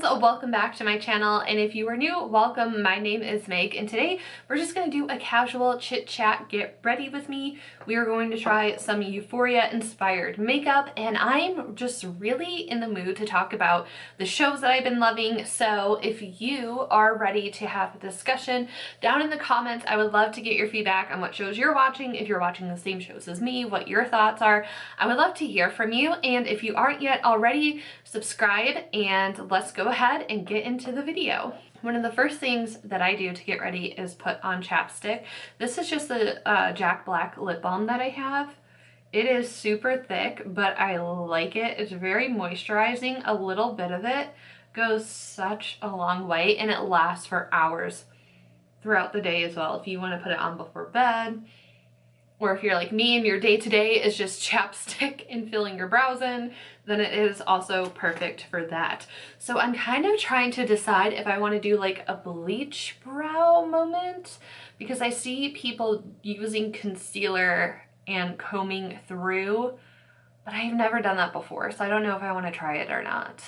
friends, welcome back to my channel, and if you are new, welcome. My name is Meg, and today we're just going to do a casual chit chat. Get ready with me. We are going to try some Euphoria inspired makeup, and I'm just really in the mood to talk about the shows that I've been loving. So if you are ready to have a discussion down in the comments, I would love to get your feedback on what shows you're watching. If you're watching the same shows as me, what your thoughts are, I would love to hear from you. And if you aren't yet already, subscribe, and let's go ahead and get into the video. One of the first things that I do to get ready is put on chapstick. This is just the Jack Black lip balm that I have. It is super thick, but I like it. It's very moisturizing. A little bit of it goes such a long way, and it lasts for hours throughout the day as well. If you want to put it on before bed, or if you're like me and your day-to-day is just chapstick and filling your brows in, then it is also perfect for that. So I'm kind of trying to decide if I want to do like a bleach brow moment, because I see people using concealer and combing through, but I've never done that before, so I don't know if I want to try it or not,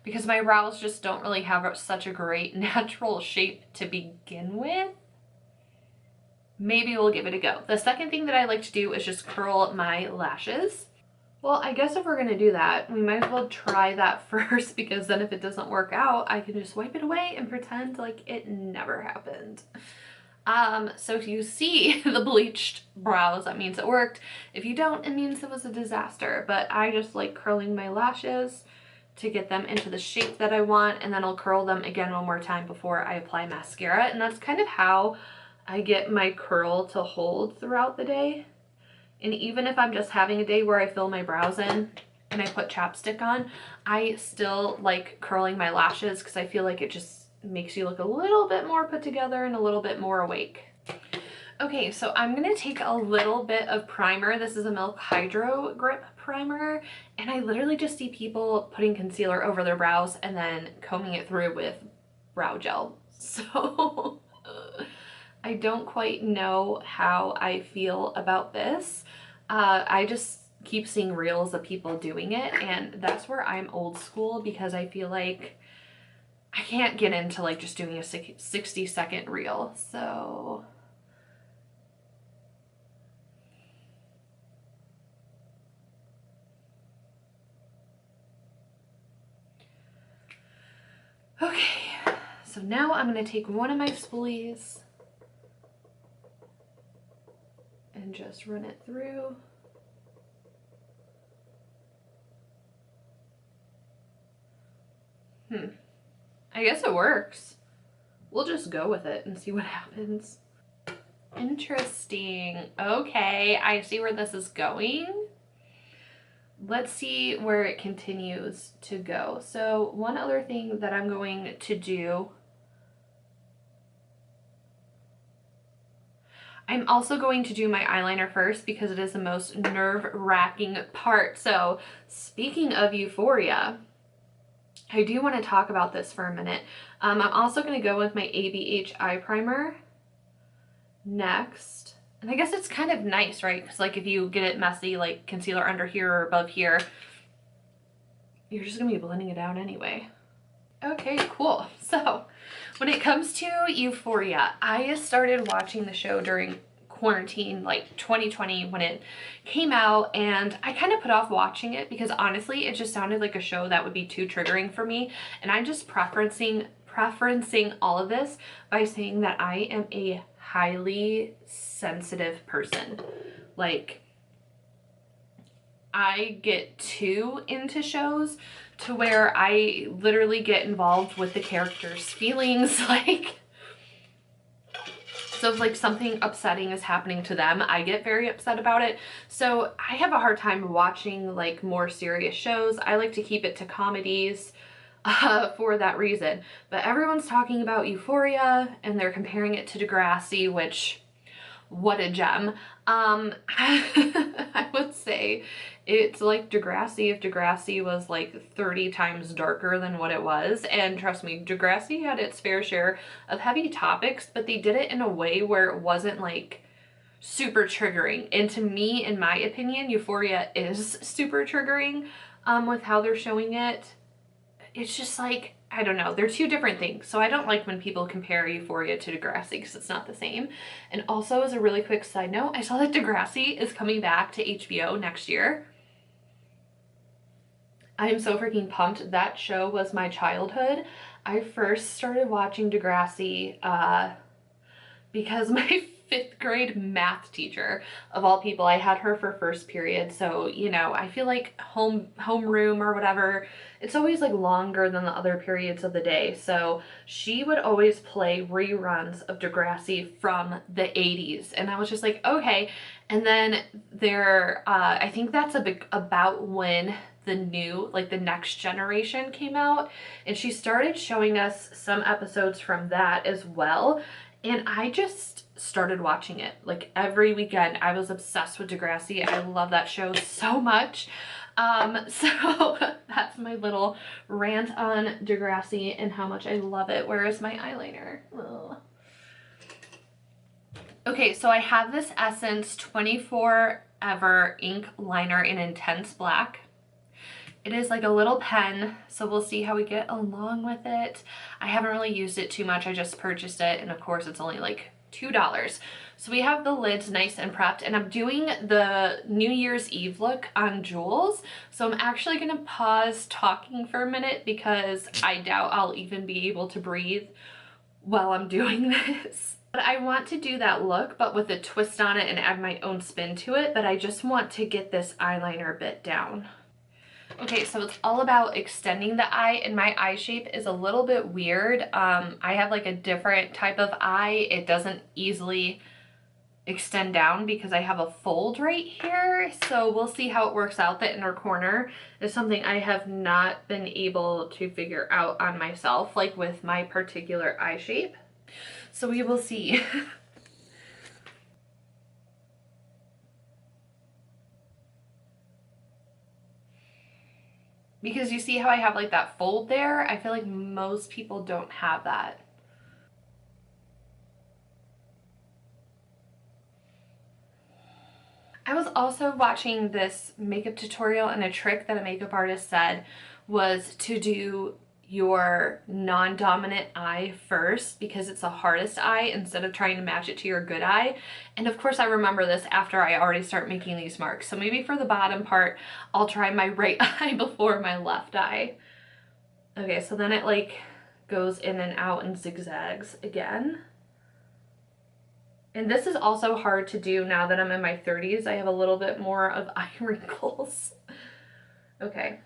because my brows just don't really have such a great natural shape to begin with. Maybe we'll give it a go. The second thing that I like to do is just curl my lashes. Well, I guess if we're gonna do that, we might as well try that first, because then if it doesn't work out, I can just wipe it away and pretend like it never happened. So if you see the bleached brows, that means it worked. If you don't, it means it was a disaster. But I just like curling my lashes to get them into the shape that I want, and then I'll curl them again one more time before I apply mascara. And that's kind of how I get my curl to hold throughout the day. And even if I'm just having a day where I fill my brows in and I put chapstick on, I still like curling my lashes because I feel like it just makes you look a little bit more put together and a little bit more awake. Okay, so I'm gonna take a little bit of primer. This is a Milk Hydro Grip primer, and I literally just see people putting concealer over their brows and then combing it through with brow gel. So I don't quite know how I feel about this. I just keep seeing reels of people doing it, and that's where I'm old school, because I feel like I can't get into like just doing a 60-second reel. So okay, so now I'm going to take one of my spoolies and just run it through. I guess it works. We'll just go with it and see what happens. Interesting. Okay, I see where this is going. Let's see where it continues to go. So one other thing that I'm going to do, I'm also going to do my eyeliner first, because it is the most nerve-wracking part. So speaking of Euphoria, I do want to talk about this for a minute. I'm also going to go with my ABH eye primer next. And I guess it's kind of nice, right? Because like if you get it messy, like concealer under here or above here, you're just going to be blending it out anyway. Okay, cool. So when it comes to Euphoria, I started watching the show during quarantine, like 2020 when it came out, and I kind of put off watching it because honestly it just sounded like a show that would be too triggering for me, and I'm just preferencing all of this by saying that I am a highly sensitive person. Like, I get too into shows to where I literally get involved with the characters' feelings. Like, so if like something upsetting is happening to them, I get very upset about it. So I have a hard time watching like more serious shows. I like to keep it to comedies for that reason. But everyone's talking about Euphoria and they're comparing it to Degrassi, which, what a gem. I would say it's like Degrassi if Degrassi was like 30 times darker than what it was. And trust me, Degrassi had its fair share of heavy topics, but they did it in a way where it wasn't like super triggering. And to me, in my opinion, Euphoria is super triggering with how they're showing it. it's just like, I don't know, they're two different things. So I don't like when people compare Euphoria to Degrassi because it's not the same. And also, as a really quick side note, I saw that Degrassi is coming back to HBO next year. I am so freaking pumped. That show was my childhood. I first started watching Degrassi because my 5th grade math teacher, of all people, I had her for first period. So, you know, I feel like homeroom or whatever, it's always like longer than the other periods of the day. So she would always play reruns of Degrassi from the 80s. And I was just like, okay. And then I think that's about when the new, like the next generation came out. And she started showing us some episodes from that as well. And I just started watching it like every weekend. I was obsessed with Degrassi. I love that show so much. So that's my little rant on Degrassi and how much I love it. Where is my eyeliner? Ugh. Okay, so I have this Essence 24 Ever ink liner in Intense Black. It is like a little pen, so we'll see how we get along with it. I haven't really used it too much. I just purchased it, and of course it's only like $2. So we have the lids nice and prepped, and I'm doing the New Year's Eve look on jewels. So I'm actually gonna pause talking for a minute because I doubt I'll even be able to breathe while I'm doing this. But I want to do that look, but with a twist on it and add my own spin to it, but I just want to get this eyeliner bit down. Okay, so it's all about extending the eye, and my eye shape is a little bit weird. I have like a different type of eye. It doesn't easily extend down because I have a fold right here. So we'll see how it works out. The inner corner is something I have not been able to figure out on myself, like with my particular eye shape. So we will see. Because you see how I have like that fold there? I feel like most people don't have that. I was also watching this makeup tutorial, and a trick that a makeup artist said was to do your non-dominant eye first because it's the hardest eye instead of trying to match it to your good eye. And of course I remember this after I already start making these marks. So maybe for the bottom part, I'll try my right eye before my left eye. Okay, so then it like goes in and out and zigzags again. And this is also hard to do now that I'm in my 30s. I have a little bit more of eye wrinkles. Okay.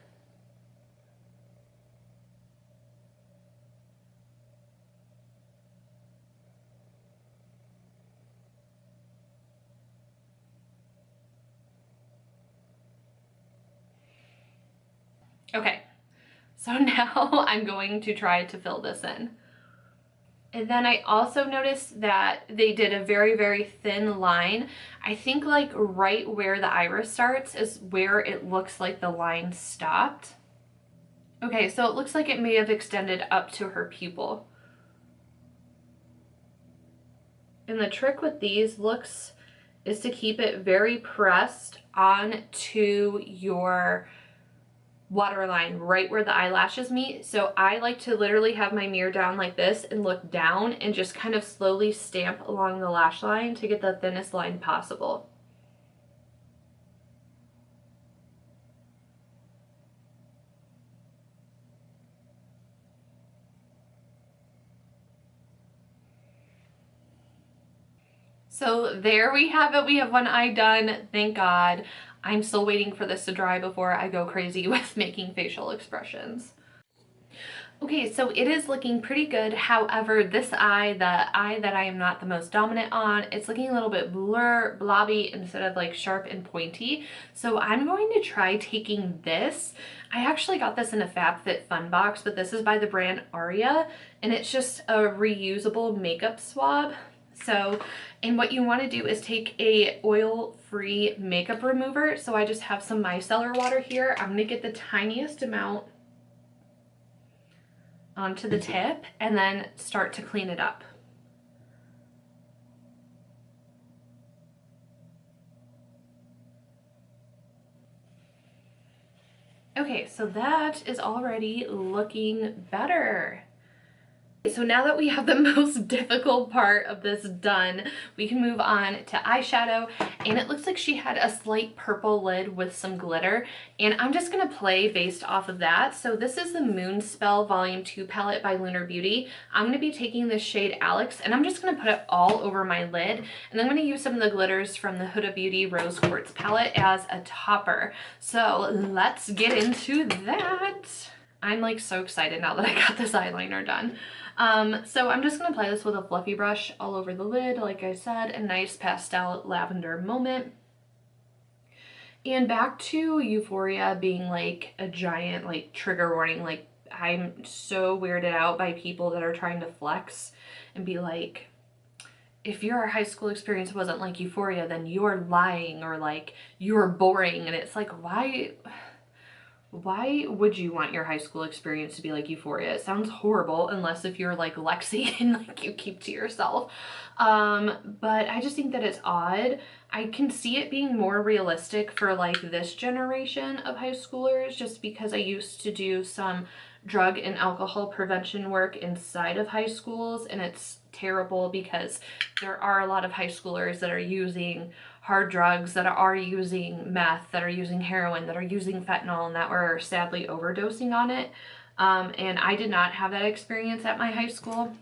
Okay, so now I'm going to try to fill this in. And then I also noticed that they did a very, very thin line. I think like right where the iris starts is where it looks like the line stopped. Okay, so it looks like it may have extended up to her pupil. And the trick with these looks is to keep it very pressed onto your waterline right where the eyelashes meet. So I like to literally have my mirror down like this and look down and just kind of slowly stamp along the lash line to get the thinnest line possible. So there we have it. We have one eye done, thank God. I'm still waiting for this to dry before I go crazy with making facial expressions. Okay, so it is looking pretty good. However, this eye, the eye that I am not the most dominant on, it's looking a little bit blobby instead of like sharp and pointy. So I'm going to try taking this. I actually got this in a FabFitFun box, but this is by the brand Aria, and it's just a reusable makeup swab. So, and what you want to do is take a oil-free makeup remover. So I just have some micellar water here. I'm going to get the tiniest amount onto the tip and then start to clean it up. Okay, so that is already looking better. So now that we have the most difficult part of this done, we can move on to eyeshadow, and it looks like she had a slight purple lid with some glitter, and I'm just gonna play based off of that. So this is the Moonspell Volume 2 palette by Lunar Beauty. I'm gonna be taking the shade Alex, and I'm just gonna put it all over my lid, and then I'm gonna use some of the glitters from the Huda Beauty Rose Quartz palette as a topper. So let's get into that. I'm like so excited now that I got this eyeliner done. So I'm just gonna apply this with a fluffy brush all over the lid, like I said, a nice pastel lavender moment. And back to Euphoria being like a giant like trigger warning, like I'm so weirded out by people that are trying to flex and be like, if your high school experience wasn't like Euphoria, then you're lying, or like you're boring. And it's like, why would you want your high school experience to be like Euphoria? It sounds horrible, unless if you're like Lexi and like you keep to yourself. But I just think that it's odd. I can see it being more realistic for like this generation of high schoolers, just because I used to do some drug and alcohol prevention work inside of high schools, and it's terrible because there are a lot of high schoolers that are using hard drugs, that are using meth, that are using heroin, that are using fentanyl, and that were sadly overdosing on it. And I did not have that experience at my high school.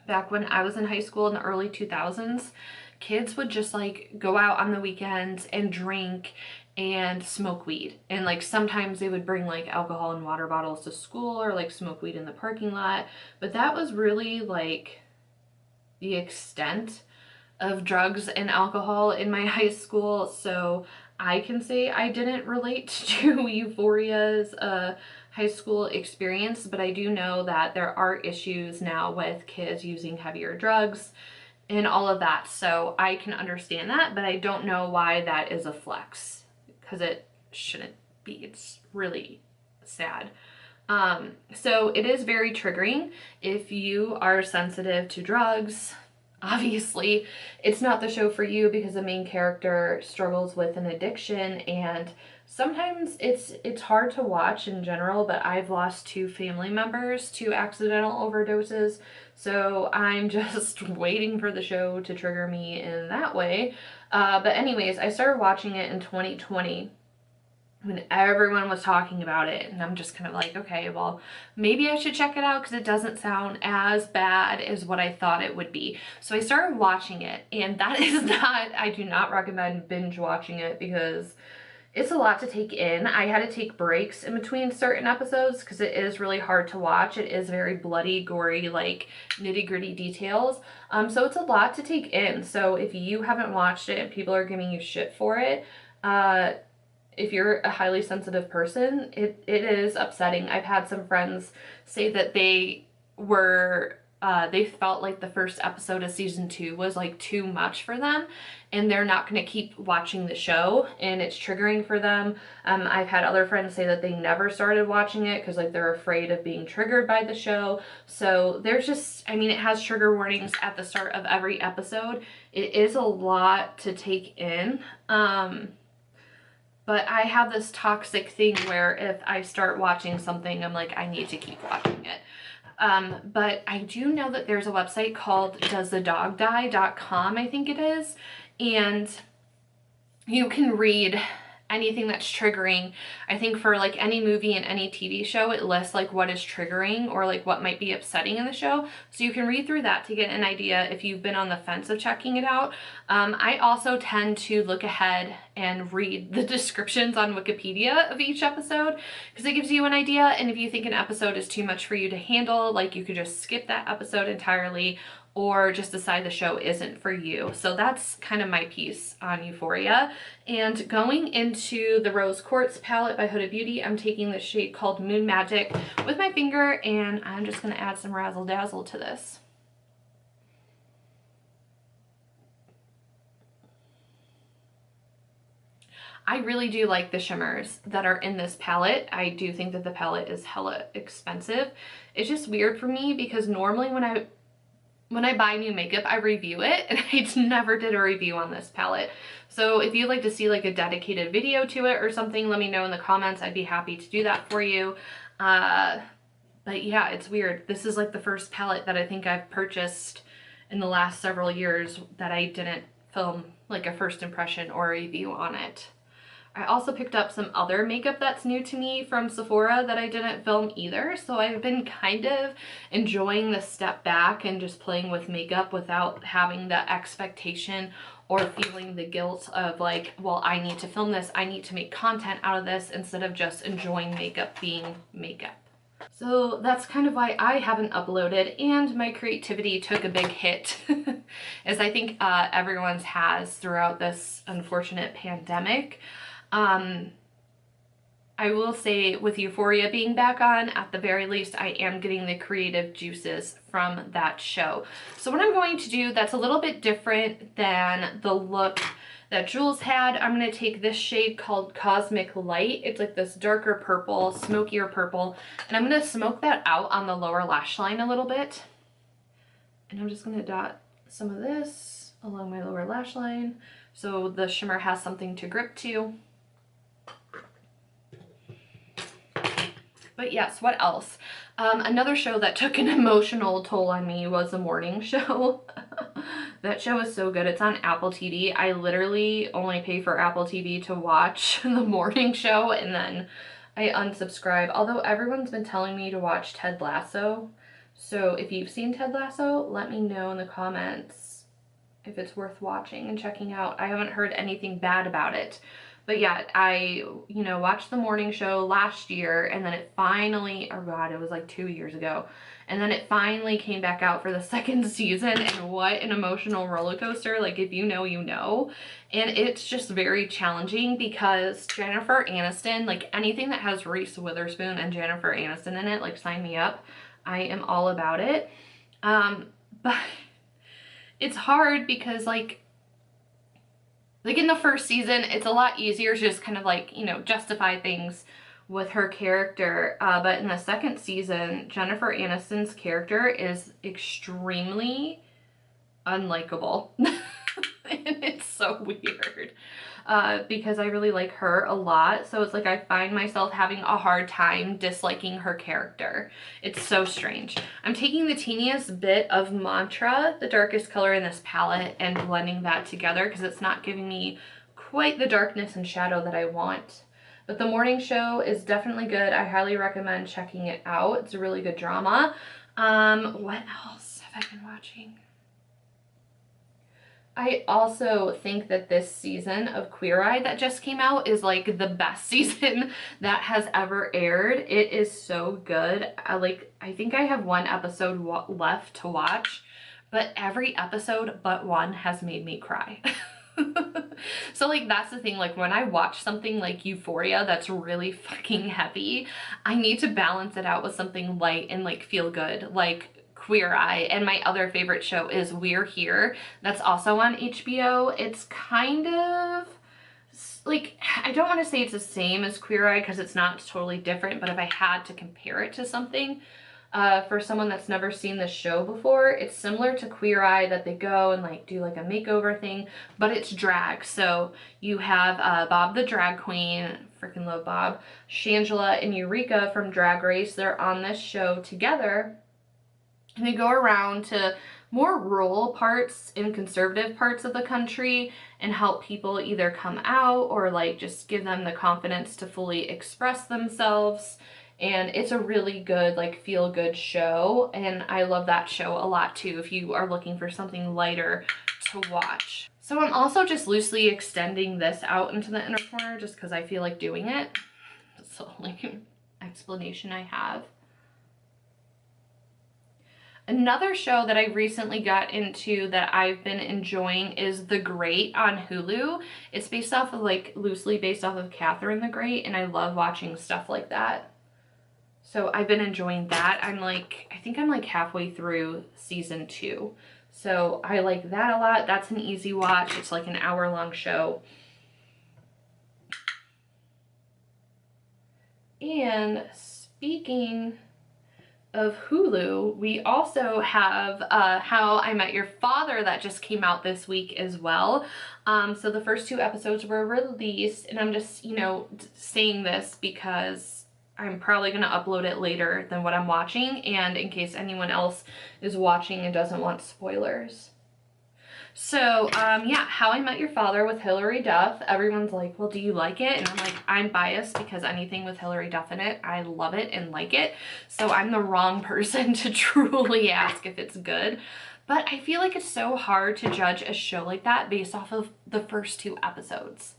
Back when I was in high school in the early 2000s, kids would just like go out on the weekends and drink and smoke weed. And like sometimes they would bring like alcohol and water bottles to school, or like smoke weed in the parking lot. But that was really like the extent of drugs and alcohol in my high school. So I can say I didn't relate to Euphoria's high school experience, but I do know that there are issues now with kids using heavier drugs and all of that. So I can understand that, but I don't know why that is a flex, because it shouldn't be. It's really sad. So it is very triggering if you are sensitive to drugs. Obviously, it's not the show for you, because the main character struggles with an addiction, and sometimes it's hard to watch in general, but I've lost 2 family members to accidental overdoses, so I'm just waiting for the show to trigger me in that way. But anyways, I started watching it in 2020 when everyone was talking about it, and I'm just kind of like, okay, well, maybe I should check it out, because it doesn't sound as bad as what I thought it would be. So I started watching it, and that is not, I do not recommend binge watching it, because it's a lot to take in. I had to take breaks in between certain episodes because it is really hard to watch. It is very bloody, gory, like nitty-gritty details. So it's a lot to take in. So if you haven't watched it and people are giving you shit for it, if you're a highly sensitive person, it is upsetting. I've had some friends say that they felt like the first episode of season 2 was like too much for them, and they're not going to keep watching the show, and it's triggering for them. I've had other friends say that they never started watching it because like they're afraid of being triggered by the show. So there's just, I mean, it has trigger warnings at the start of every episode. It is a lot to take in. But I have this toxic thing where if I start watching something, I'm like, I need to keep watching it. But I do know that there's a website called doesthedogdie.com, I think it is. And you can read anything that's triggering. I think for like any movie and any TV show, it lists like what is triggering or like what might be upsetting in the show. So you can read through that to get an idea if you've been on the fence of checking it out. I also tend to look ahead and read the descriptions on Wikipedia of each episode, because it gives you an idea. And if you think an episode is too much for you to handle, like you could just skip that episode entirely, or just decide the show isn't for you. So that's kind of my piece on Euphoria. And going into the Rose Quartz palette by Huda Beauty, I'm taking the shade called Moon Magic with my finger, and I'm just going to add some razzle dazzle to this. I really do like the shimmers that are in this palette. I do think that the palette is hella expensive. It's just weird for me because normally when I when I buy new makeup, I review it, and I never did a review on this palette. So if you'd like to see like a dedicated video to it or something, let me know in the comments. I'd be happy to do that for you. But yeah, it's weird. This is like the first palette that I think I've purchased in the last several years that I didn't film like a first impression or a review on it. I also picked up some other makeup that's new to me from Sephora that I didn't film either. So I've been kind of enjoying the step back and just playing with makeup without having the expectation or feeling the guilt of like, well, I need to film this, I need to make content out of this, instead of just enjoying makeup being makeup. So that's kind of why I haven't uploaded, and my creativity took a big hit, as I think everyone's has throughout this unfortunate pandemic. I will say with Euphoria being back on, at the very least, I am getting the creative juices from that show. So what I'm going to do that's a little bit different than the look that Jules had, I'm going to take this shade called Cosmic Light. It's like this darker purple, smokier purple, and I'm going to smoke that out on the lower lash line a little bit. And I'm just going to dot some of this along my lower lash line so the shimmer has something to grip to. But yes, what else? Another show that took an emotional toll on me was The Morning Show. That show is so good. It's on Apple TV. I literally only pay for Apple TV to watch The Morning Show, and then I unsubscribe. Although everyone's been telling me to watch Ted Lasso. So if you've seen Ted Lasso, let me know in the comments if it's worth watching and checking out. I haven't heard anything bad about it. But yeah, I, watched The Morning Show last year, and then it finally, oh God, it was like 2 years ago. And then it finally came back out for the second season, and what an emotional roller coaster. Like, if you know, you know. And it's just very challenging because Jennifer Aniston, like anything that has Reese Witherspoon and Jennifer Aniston in it, like sign me up. I am all about it. But it's hard because like in the first season, it's a lot easier to just kind of like, justify things with her character. But in the second season, Jennifer Aniston's character is extremely unlikable. And it's so weird. Because I really like her a lot. So it's like I find myself having a hard time disliking her character. It's so strange. I'm taking the teeniest bit of Mantra, the darkest color in this palette, and blending that together because it's not giving me quite the darkness and shadow that I want. But The Morning Show is definitely good. I highly recommend checking it out. It's a really good drama. What else have I been watching? I also think that this season of Queer Eye that just came out is like the best season that has ever aired. It is so good. I think I have one episode left to watch, but every episode but one has made me cry. So like that's the thing, like when I watch something like Euphoria that's really fucking heavy, I need to balance it out with something light and like feel good, like Queer Eye. And my other favorite show is We're Here, that's also on HBO. It's kind of like, I don't want to say it's the same as Queer Eye because it's not, it's totally different, but if I had to compare it to something, for someone that's never seen this show before, it's similar to Queer Eye, that they go and like do like a makeover thing, but it's drag. So you have Bob the drag queen, freaking love Bob, Shangela and Eureka from Drag Race. They're on this show together. And they go around to more rural parts and conservative parts of the country and help people either come out or like just give them the confidence to fully express themselves. And it's a really good, like, feel-good show, and I love that show a lot too if you are looking for something lighter to watch. So I'm also just loosely extending this out into the inner corner just because I feel like doing it. That's the only explanation I have. Another show that I recently got into that I've been enjoying is The Great on Hulu. It's based off of, like, loosely based off of Catherine the Great, and I love watching stuff like that. So I've been enjoying that. I think I'm like halfway through season 2. So I like that a lot. That's an easy watch. It's like an hour-long show. And speaking of Hulu, we also have How I Met Your Father that just came out this week as well. So the first 2 episodes were released, and I'm just, you know, saying this because I'm probably going to upload it later than what I'm watching, and in case anyone else is watching and doesn't want spoilers. So, yeah, How I Met Your Father with Hilary Duff. Everyone's like, well, do you like it? And I'm like, I'm biased because anything with Hilary Duff in it, I love it and like it. So I'm the wrong person to truly ask if it's good. But I feel like it's so hard to judge a show like that based off of the first 2 episodes.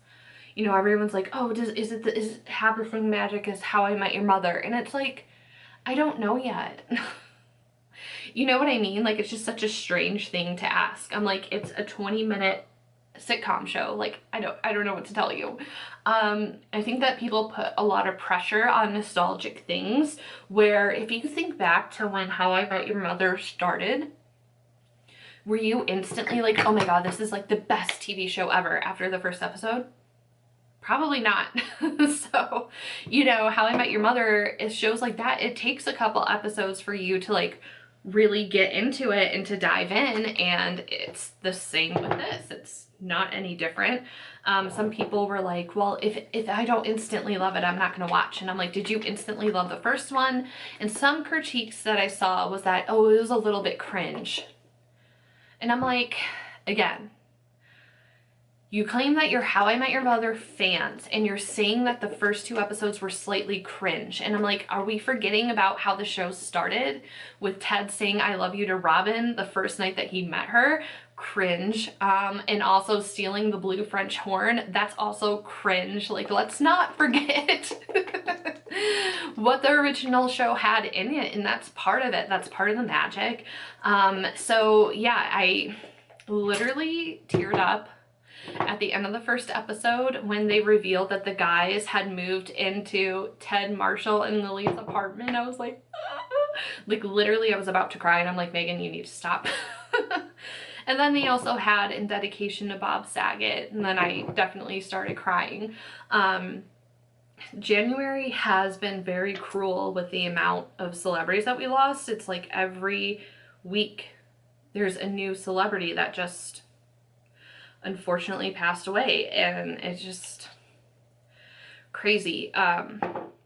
You know, everyone's like, oh, does it have the same magic as How I Met Your Mother? And it's like, I don't know yet. You know what I mean? Like, it's just such a strange thing to ask. I'm like, it's a 20-minute sitcom show. Like, I don't know what to tell you. I think that people put a lot of pressure on nostalgic things, where if you think back to when How I Met Your Mother started, were you instantly like, oh my god, this is like the best TV show ever after the first episode? Probably not. So, you know, How I Met Your Mother is shows like that. It takes a couple episodes for you to like really get into it and to dive in, and it's the same with this. It's not any different. Some people were like, well, if I don't instantly love it, I'm not gonna watch. And I'm like, did you instantly love the first one? And some critiques that I saw was that, oh, it was a little bit cringe. And I'm like, again, you claim that you're How I Met Your Mother fans, and you're saying that the first 2 episodes were slightly cringe. And I'm like, are we forgetting about how the show started with Ted saying I love you to Robin the first night that he met her? Cringe. And also stealing the blue French horn. That's also cringe. Like, let's not forget what the original show had in it, and that's part of it. That's part of the magic. So yeah, I literally teared up at the end of the first episode when they revealed that the guys had moved into Ted, Marshall, and Lily's apartment. I was like, ah. Like literally I was about to cry, and I'm like, Megan, you need to stop. And then they also had In Dedication to Bob Saget, and then I definitely started crying. January has been very cruel with the amount of celebrities that we lost. It's like every week there's a new celebrity that just unfortunately passed away, and it's just crazy.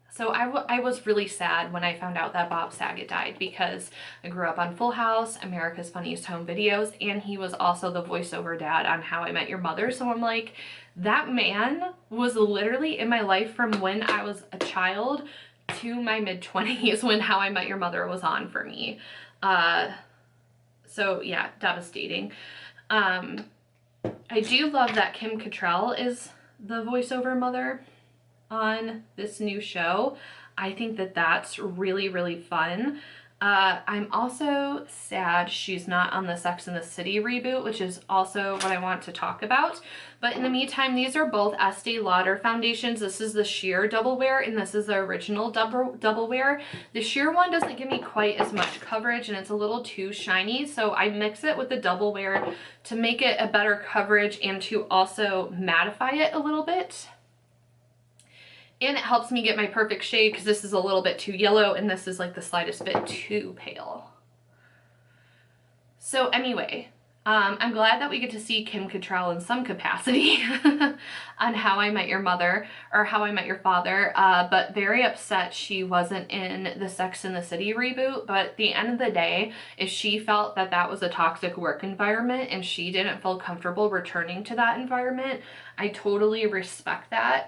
So I was really sad when I found out that Bob Saget died, because I grew up on Full House, America's Funniest Home Videos, and he was also the voiceover dad on How I Met Your Mother. So I'm like, that man was literally in my life from when I was a child to my mid-20s when How I Met Your Mother was on for me. So yeah, devastating. I do love that Kim Cattrall is the voiceover mother on this new show. I think that that's really, really fun. I'm also sad she's not on the Sex and the City reboot, which is also what I want to talk about. But in the meantime, these are both Estee Lauder foundations. This is the sheer double wear, and this is the original double wear. The sheer one doesn't give me quite as much coverage, and it's a little too shiny, so I mix it with the double wear to make it a better coverage and to also mattify it a little bit. And it helps me get my perfect shade, because this is a little bit too yellow and this is like the slightest bit too pale. So anyway, I'm glad that we get to see Kim Cattrall in some capacity on How I Met Your Mother, or How I Met Your Father, but very upset she wasn't in the Sex and the City reboot. But at the end of the day, if she felt that that was a toxic work environment and she didn't feel comfortable returning to that environment, I totally respect that.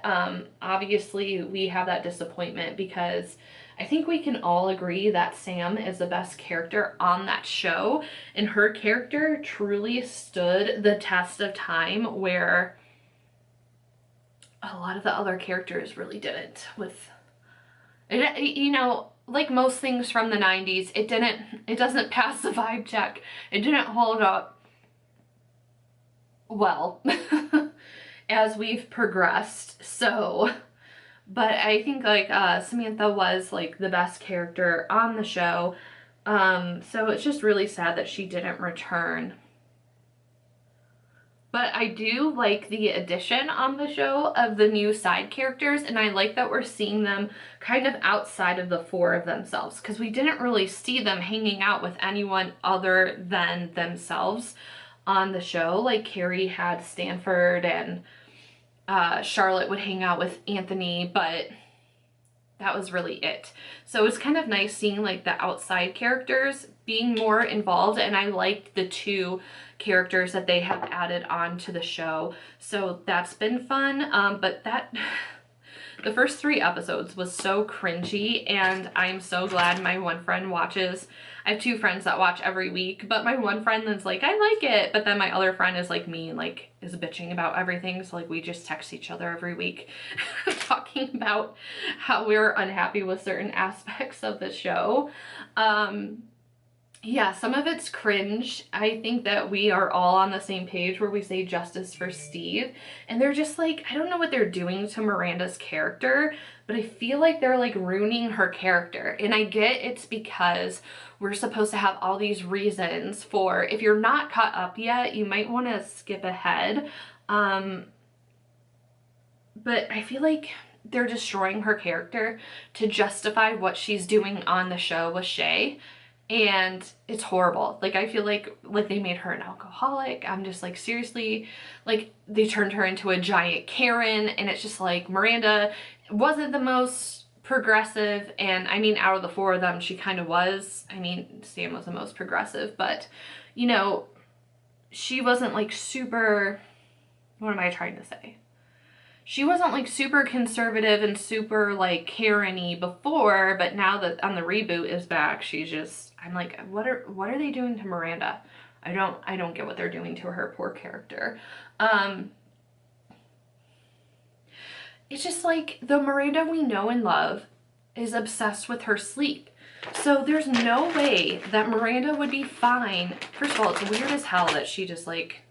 Obviously, we have that disappointment because I think we can all agree that Sam is the best character on that show, and her character truly stood the test of time, where a lot of the other characters really didn't. With it, you know, like most things from the 90s, it doesn't pass the vibe check. It didn't hold up well as we've progressed. So, but I think like Samantha was like the best character on the show. So it's just really sad that she didn't return. But I do like the addition on the show of the new side characters, and I like that we're seeing them kind of outside of the four of themselves, because we didn't really see them hanging out with anyone other than themselves on the show. Like Carrie had Stanford, and Charlotte would hang out with Anthony, but that was really it. So it's kind of nice seeing like the outside characters being more involved, and I liked the two characters that they have added on to the show, so that's been fun. But the first 3 episodes was so cringy, and I'm so glad my one friend watches. I have 2 friends that watch every week, but my one friend that's like, I like it, but then my other friend is like me and like is bitching about everything, so like we just text each other every week talking about how we're unhappy with certain aspects of the show. Yeah, some of it's cringe. I think that we are all on the same page where we say justice for Steve, and they're just like, I don't know what they're doing to Miranda's character, but I feel like they're like ruining her character. And I get it's because we're supposed to have all these reasons for, if you're not caught up yet, you might want to skip ahead. But I feel like they're destroying her character to justify what she's doing on the show with Shay. And it's horrible. Like, I feel like they made her an alcoholic. I'm just like, seriously, like they turned her into a giant Karen, and it's just like Miranda wasn't the most progressive, and I mean, out of the 4 of them, she kind of was. I mean, Sam was the most progressive, but you know, she wasn't like super, what am I trying to say? She wasn't like super conservative and super like Karen-y before, but now that on the reboot is back, she's just, I'm like, what are they doing to Miranda? I don't get what they're doing to her poor character. It's just like the Miranda we know and love is obsessed with her sleep. So there's no way that Miranda would be fine. First of all, it's weird as hell that she just like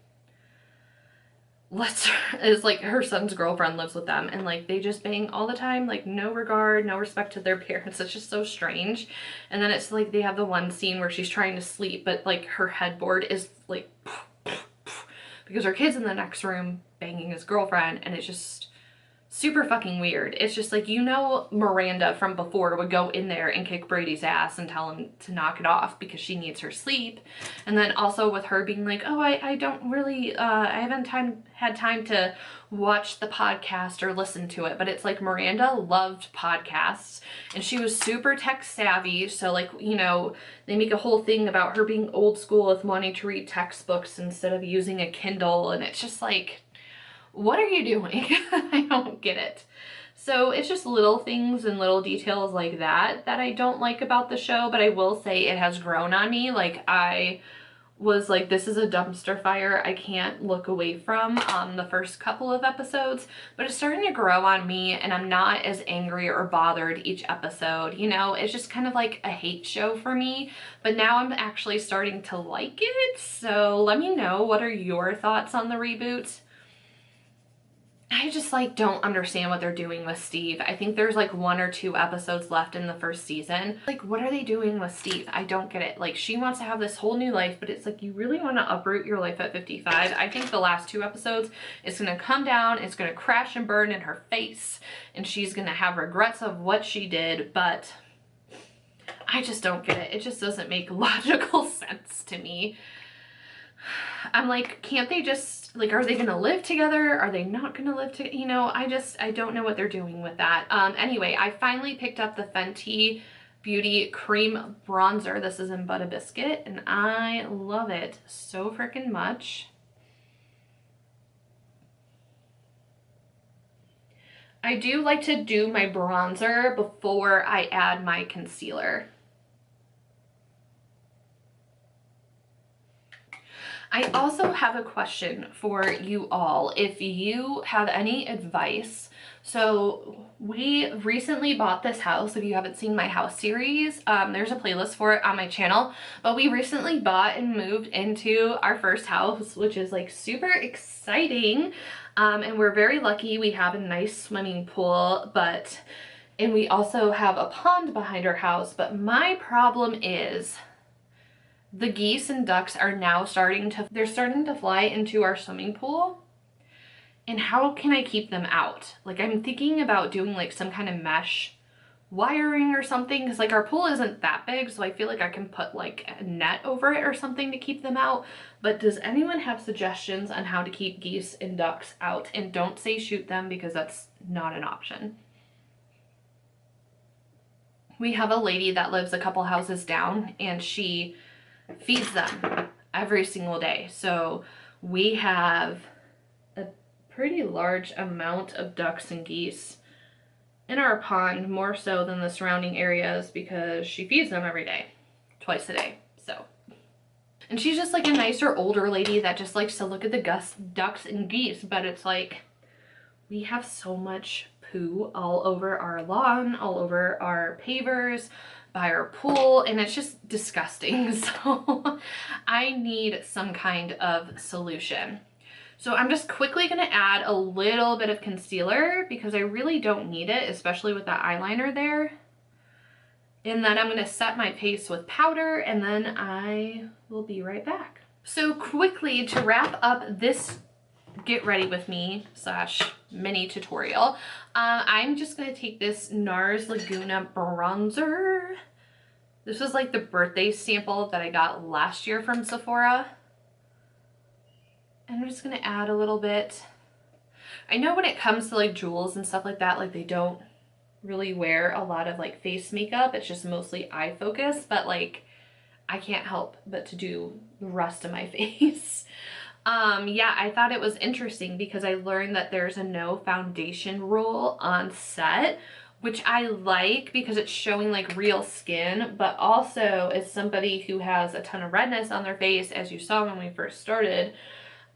is like her son's girlfriend lives with them, and like they just bang all the time, like no regard, no respect to their parents. It's just so strange. And then it's like they have the one scene where she's trying to sleep, but like her headboard is like because her kid's in the next room banging his girlfriend, and it's just super fucking weird. It's just like, you know, Miranda from before would go in there and kick Brady's ass and tell him to knock it off because she needs her sleep. And then also with her being like, oh, I don't really, I haven't had time to watch the podcast or listen to it. But it's like Miranda loved podcasts, and she was super tech savvy. So like, you know, they make a whole thing about her being old school with wanting to read textbooks instead of using a Kindle. And it's just like, what are you doing? I don't get it. So it's just little things and little details like that I don't like about the show, but I will say it has grown on me. Like, I was like, this is a dumpster fire I can't look away from the first couple of episodes, but it's starting to grow on me, and I'm not as angry or bothered each episode. You know, it's just kind of like a hate show for me, but now I'm actually starting to like it. So let me know, what are your thoughts on the reboot? I just like don't understand what they're doing with Steve. I think there's like 1 or 2 episodes left in the first season. Like, what are they doing with Steve? I don't get it. Like, she wants to have this whole new life, but it's like, you really want to uproot your life at 55? I think the last 2 episodes, it's going to come down, it's going to crash and burn in her face, and she's going to have regrets of what she did, but I just don't get it. It just doesn't make logical sense to me. I'm like, can't they just, like, are they gonna live together? Are they not gonna live together? You know, I don't know what they're doing with that. Anyway, I finally picked up the Fenty Beauty Cream Bronzer. This is in Butter Biscuit, and I love it so freaking much. I do like to do my bronzer before I add my concealer. I also have a question for you all, if you have any advice. So we recently bought this house. If you haven't seen my house series, there's a playlist for it on my channel, but we recently bought and moved into our first house, which is like super exciting. And we're very lucky. We have a nice swimming pool, and we also have a pond behind our house. But my problem is The geese and ducks are now starting to fly into our swimming pool. And how can I keep them out? Like, I'm thinking about doing like some kind of mesh wiring or something, because like our pool isn't that big, so I feel like I can put like a net over it or something to keep them out. But does anyone have suggestions on how to keep geese and ducks out? And don't say shoot them, because that's not an option. We have a lady that lives a couple houses down, and she feeds them every single day. So we have a pretty large amount of ducks and geese in our pond, more so than the surrounding areas, because she feeds them every day, twice a day. So, and she's just like a nicer older lady that just likes to look at the ducks and geese. But it's like, we have so much poo all over our lawn, all over our pavers, by our pool, and it's just disgusting. So I need some kind of solution. So I'm just quickly going to add a little bit of concealer, because I really don't need it, especially with that eyeliner there. And then I'm going to set my face with powder, and then I will be right back. So quickly, to wrap up this get ready with me / mini tutorial, I'm just going to take this Nars Laguna bronzer. This was like the birthday sample that I got last year from Sephora. And I'm just going to add a little bit. I know when it comes to like jewels and stuff like that, like they don't really wear a lot of like face makeup. It's just mostly eye focus, but like I can't help but to do the rest of my face. Yeah, I thought it was interesting because I learned that there's a no foundation rule on set, which I like because it's showing like real skin, but also as somebody who has a ton of redness on their face, as you saw when we first started,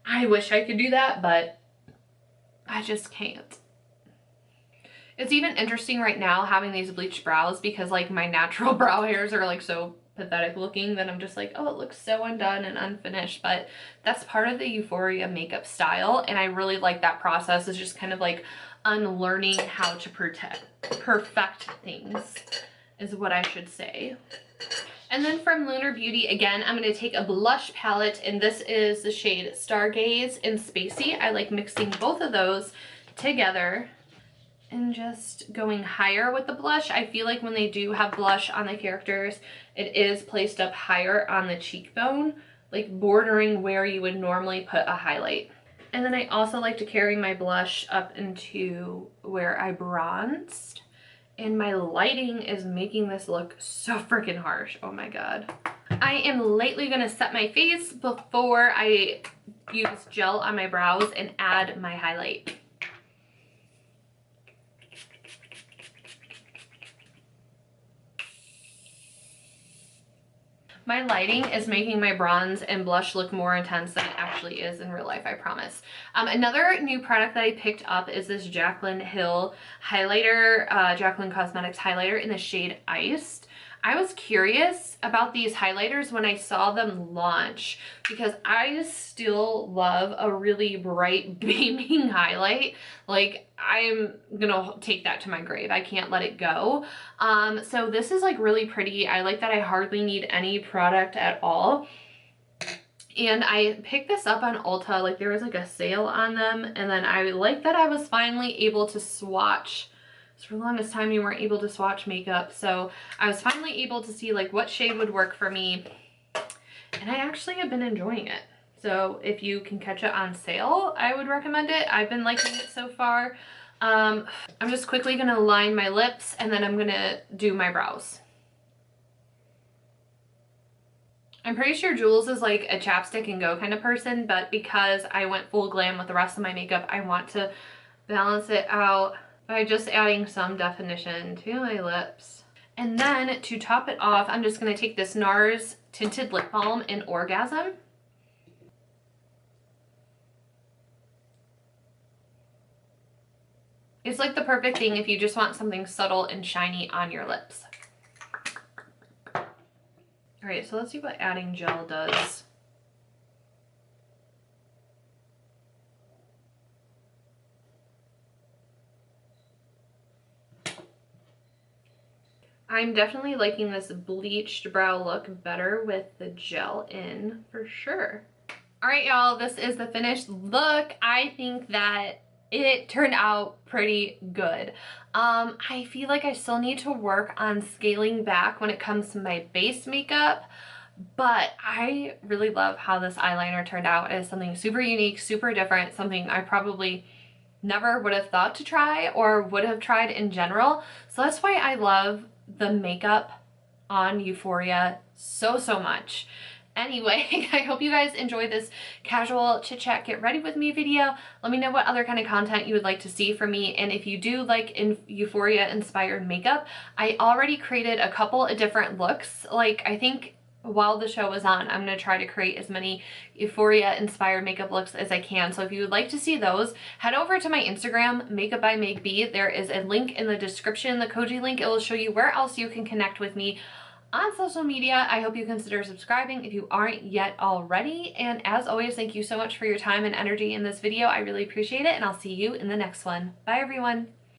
I wish I could do that, but I just can't. It's even interesting right now having these bleached brows, because like my natural brow hairs are like so pathetic looking that I'm just like, oh, it looks so undone and unfinished. But that's part of the Euphoria makeup style, and I really like that process. Is just kind of like unlearning how to perfect things, is what I should say. And then from Lunar Beauty, again, I'm going to take a blush palette, and this is the shade Stargaze and Spacey. I like mixing both of those together and just going higher with the blush. I feel like when they do have blush on the characters, it is placed up higher on the cheekbone, like bordering where you would normally put a highlight. And then I also like to carry my blush up into where I bronzed. And my lighting is making this look so freaking harsh. Oh my god. I am lightly going to set my face before I use gel on my brows and add my highlight. My lighting is making my bronze and blush look more intense than it actually is in real life, I promise. Another new product that I picked up is this Jaclyn Hill highlighter, Jaclyn Cosmetics highlighter in the shade Iced. I was curious about these highlighters when I saw them launch, because I still love a really bright beaming highlight. Like, I'm gonna take that to my grave. I can't let it go. So this is like really pretty. I like that I hardly need any product at all. And I picked this up on Ulta, like there was like a sale on them, and then I like that I was finally able to swatch. For the longest time you weren't able to swatch makeup, so I was finally able to see like what shade would work for me, and I actually have been enjoying it. So if you can catch it on sale, I would recommend it. I've been liking it so far. I'm just quickly gonna line my lips, and then I'm gonna do my brows. I'm pretty sure Jules is like a chapstick and go kind of person, but because I went full glam with the rest of my makeup, I want to balance it out by just adding some definition to my lips. And then to top it off, I'm just going to take this Nars Tinted Lip Balm in Orgasm. It's like the perfect thing if you just want something subtle and shiny on your lips. Alright, so let's see what adding gel does. I'm definitely liking this bleached brow look better with the gel in for sure. All right, y'all, this is the finished look. I think that it turned out pretty good. I feel like I still need to work on scaling back when it comes to my base makeup, but I really love how this eyeliner turned out. It is something super unique, super different, something I probably never would have thought to try or would have tried in general. So that's why I love the makeup on Euphoria so much. Anyway, I hope you guys enjoyed this casual chit chat get ready with me video. Let me know what other kind of content you would like to see from me, and if you do like Euphoria inspired makeup, I already created a couple of different looks. Like, I think while the show was on, I'm going to try to create as many Euphoria inspired makeup looks as I can. So if you would like to see those, head over to my Instagram, MakeupByMegB. There is a link in the description, the Koji link. It will show you where else you can connect with me on social media. I hope you consider subscribing if you aren't yet already. And as always, thank you so much for your time and energy in this video. I really appreciate it, and I'll see you in the next one. Bye, everyone.